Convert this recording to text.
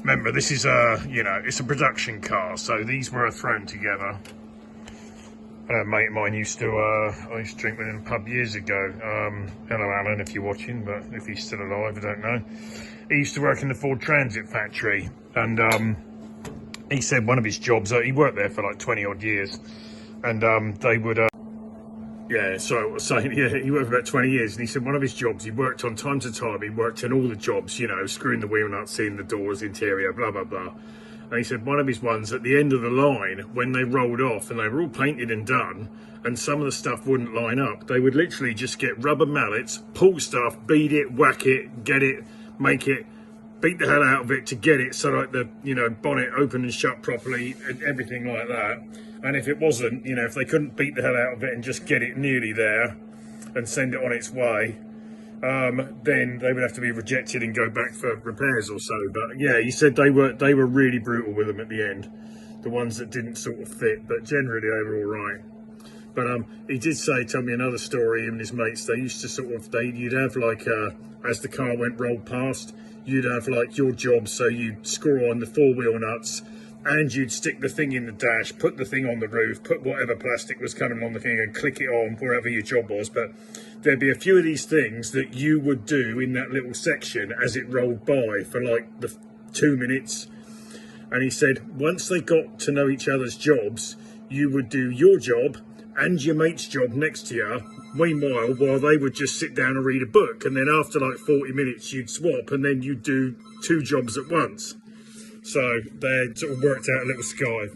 Remember, this is you know, it's a production car, so these were thrown together. A mate of mine used to, I used to drink with him in a pub years ago. Hello Alan, if you're watching, but if he's still alive, I don't know. He used to work in the Ford Transit factory, and he said one of his jobs, he worked there for like 20 odd years, and they would, yeah, so I was saying, yeah, he worked for about 20 years, and he said one of his jobs, he worked on time to time, he worked in all the jobs, you know, screwing the wheel nuts in, the doors, interior, blah, blah, blah. And he said one of his ones at the end of the line, when they rolled off and they were all painted and done, and some of the stuff wouldn't line up, they would literally just get rubber mallets, pull stuff, beat it, whack it, get it, make it, beat the hell out of it to get it so like the, you know, bonnet open and shut properly and everything like that. And if it wasn't, you know, if they couldn't beat the hell out of it and just get it nearly there and send it on its way, then they would have to be rejected and go back for repairs or so. But yeah, he said they were really brutal with them at the end, the ones that didn't sort of fit, but generally they were all right. But he did tell me another story. Him and his mates, they used to sort of, you'd have like, as the car rolled past, you'd have like your job, so you'd screw on the four-wheel nuts, and you'd stick the thing in the dash, put the thing on the roof, put whatever plastic was coming on the thing and click it on wherever your job was. But there'd be a few of these things that you would do in that little section as it rolled by for like the 2 minutes. And he said once they got to know each other's jobs, you would do your job and your mate's job next to you, meanwhile, while they would just sit down and read a book. And then after like 40 minutes, you'd swap, and then you'd do two jobs at once. So they sort of worked out a little sky.